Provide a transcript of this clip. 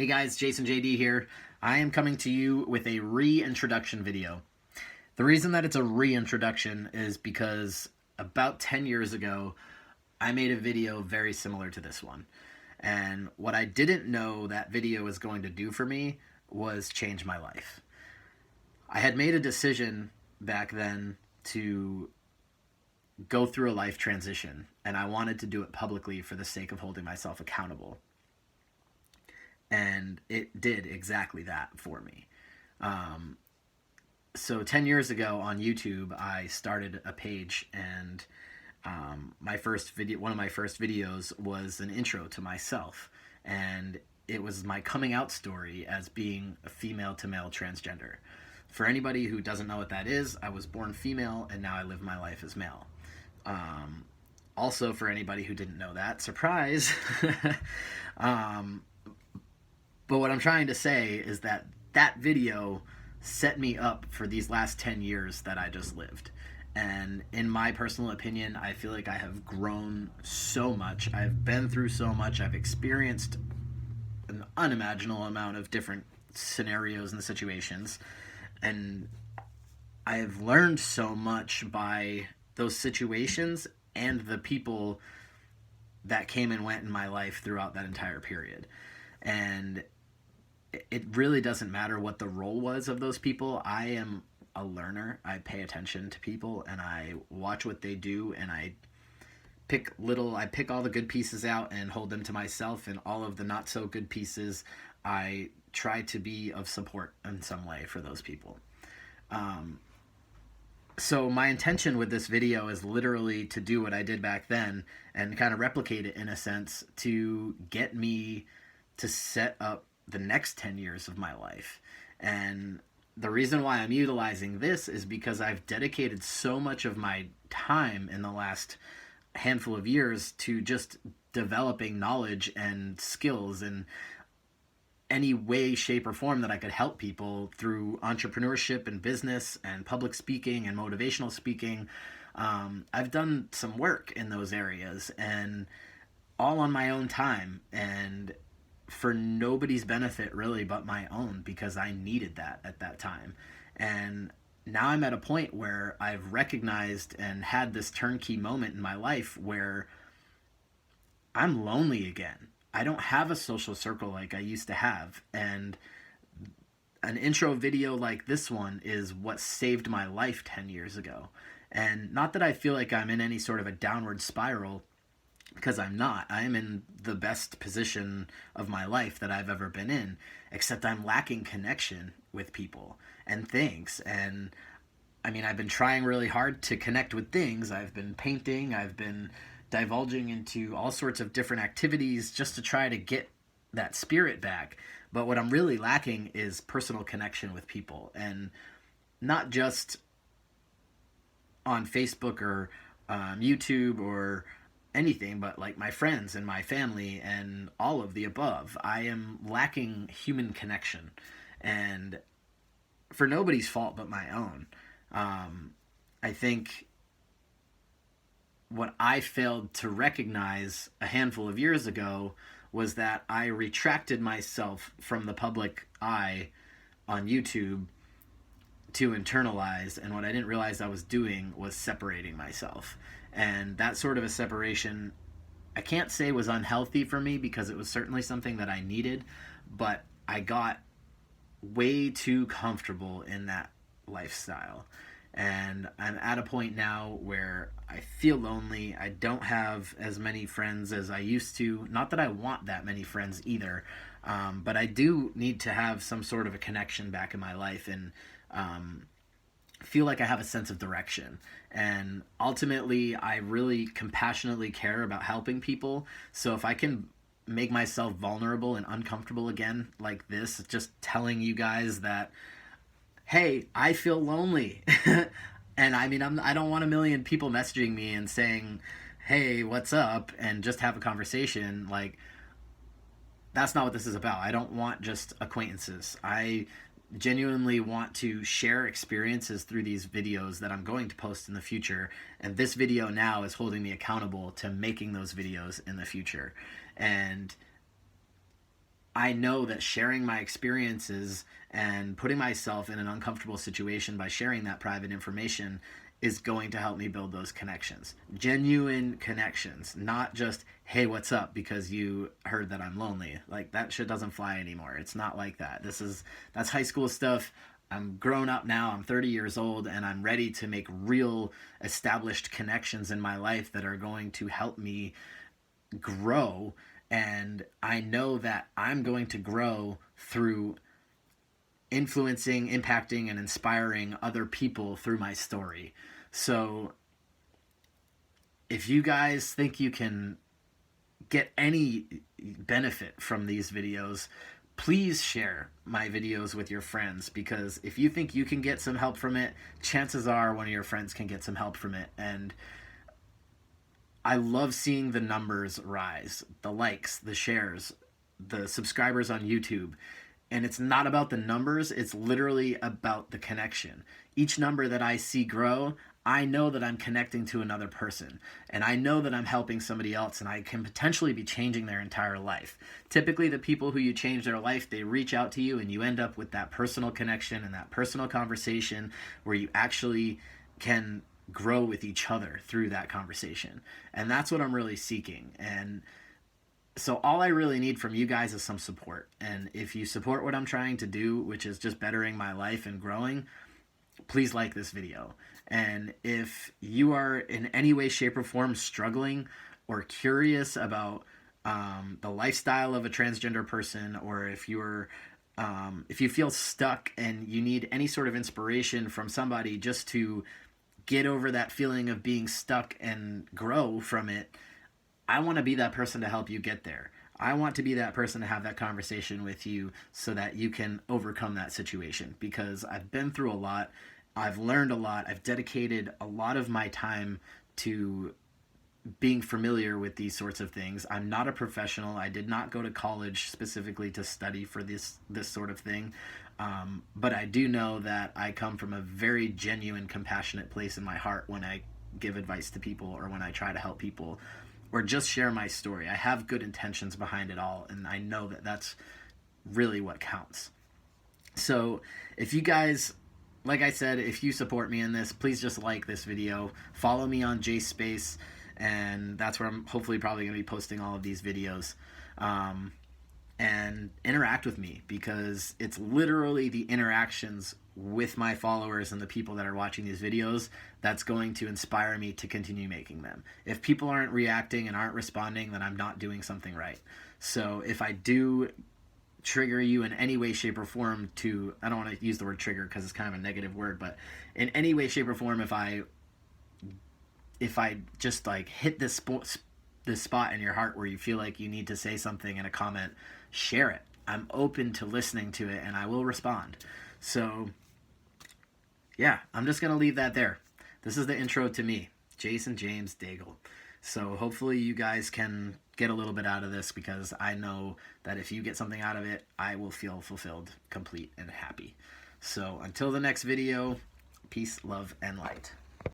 Hey guys, Jason JD here. I am coming to you with a reintroduction video. The reason that it's a reintroduction is because about 10 years ago, I made a video very similar to this one. And what I didn't know that video was going to do for me was change my life. I had made a decision back then to go through a life transition, and I wanted to do it publicly for the sake of holding myself accountable. And it did exactly that for me. So 10 years ago on YouTube, I started a page, and one of my first videos was an intro to myself, and it was my coming out story as being a female to male transgender. For anybody who doesn't know what that is, I was born female, and now I live my life as male. Also, for anybody who didn't know that, surprise. But what I'm trying to say is that that video set me up for these last 10 years that I just lived. And in my personal opinion, I feel like I have grown so much. I've been through so much. I've experienced an unimaginable amount of different scenarios and situations. And I have learned so much by those situations and the people that came and went in my life throughout that entire period. And it really doesn't matter what the role was of those people. I am a learner. I pay attention to people, and I watch what they do, and I pick all the good pieces out and hold them to myself, and all of the not so good pieces, I try to be of support in some way for those people. So my intention with this video is literally to do what I did back then and kind of replicate it in a sense to get me to set up the next 10 years of my life. And the reason why I'm utilizing this is because I've dedicated so much of my time in the last handful of years to just developing knowledge and skills in any way, shape, or form that I could help people through entrepreneurship and business and public speaking and motivational speaking. I've done some work in those areas, and all on my own time, and for nobody's benefit really but my own, because I needed that at that time. And now I'm at a point where I've recognized and had this turnkey moment in my life where I'm lonely again. I don't have a social circle like I used to have. And an intro video like this one is what saved my life 10 years ago. And not that I feel like I'm in any sort of a downward spiral, because I'm not. I am in the best position of my life that I've ever been in, except I'm lacking connection with people and things. And I mean, I've been trying really hard to connect with things. I've been painting, I've been divulging into all sorts of different activities just to try to get that spirit back. But what I'm really lacking is personal connection with people, and not just on Facebook or YouTube or anything, but like my friends and my family and all of the above. I am lacking human connection, and for nobody's fault but my own. I think what I failed to recognize a handful of years ago was that I retracted myself from the public eye on YouTube to internalize, and what I didn't realize I was doing was separating myself. And that sort of a separation, I can't say was unhealthy for me, because it was certainly something that I needed, but I got way too comfortable in that lifestyle. And I'm at a point now where I feel lonely. I don't have as many friends as I used to. Not that I want that many friends either, but I do need to have some sort of a connection back in my life, and feel like I have a sense of direction. And ultimately, I really compassionately care about helping people. So if I can make myself vulnerable and uncomfortable again like this, just telling you guys that, hey, I feel lonely. And I mean, I don't want a million people messaging me and saying, hey, what's up? And just have a conversation. Like, that's not what this is about. I don't want just acquaintances. I genuinely want to share experiences through these videos that I'm going to post in the future, and this video now is holding me accountable to making those videos in the future. And I know that sharing my experiences and putting myself in an uncomfortable situation by sharing that private information is going to help me build those connections. Genuine connections, not just, hey, what's up, because you heard that I'm lonely. Like, that shit doesn't fly anymore. It's not like that. That's high school stuff. I'm grown up now. I'm 30 years old, and I'm ready to make real established connections in my life that are going to help me grow. And I know that I'm going to grow through influencing, impacting, and inspiring other people through my story. So if you guys think you can get any benefit from these videos, please share my videos with your friends, because if you think you can get some help from it, chances are one of your friends can get some help from it. And I love seeing the numbers rise, the likes, the shares, the subscribers on YouTube. And it's not about the numbers, it's literally about the connection. Each number that I see grow, I know that I'm connecting to another person. And I know that I'm helping somebody else, and I can potentially be changing their entire life. Typically, the people who you change their life, they reach out to you, and you end up with that personal connection and that personal conversation where you actually can grow with each other through that conversation. And that's what I'm really seeking. And so all I really need from you guys is some support. And if you support what I'm trying to do, which is just bettering my life and growing, please like this video. And if you are in any way, shape, or form struggling or curious about the lifestyle of a transgender person, or if you feel stuck and you need any sort of inspiration from somebody just to get over that feeling of being stuck and grow from it, I want to be that person to help you get there. I want to be that person to have that conversation with you so that you can overcome that situation, because I've been through a lot. I've learned a lot. I've dedicated a lot of my time to being familiar with these sorts of things. I'm not a professional. I did not go to college specifically to study for this sort of thing. But I do know that I come from a very genuine, compassionate place in my heart when I give advice to people, or when I try to help people, or just share my story. I have good intentions behind it all, and I know that that's really what counts. So if you guys, like I said, if you support me in this, please just like this video. Follow me on Jayce Space, and that's where I'm hopefully probably going to be posting all of these videos. And interact with me, because it's literally the interactions with my followers and the people that are watching these videos that's going to inspire me to continue making them. If people aren't reacting and aren't responding, then I'm not doing something right. So if I do trigger you in any way, shape, or form to, I don't want to use the word trigger because it's kind of a negative word, but in any way, shape, or form, if I just like hit this spot in your heart where you feel like you need to say something in a comment, share it. I'm open to listening to it, and I will respond. So yeah, I'm just going to leave that there. This is the intro to me, Jason James Daigle. So hopefully you guys can get a little bit out of this, because I know that if you get something out of it, I will feel fulfilled, complete, and happy. So until the next video, peace, love, and light.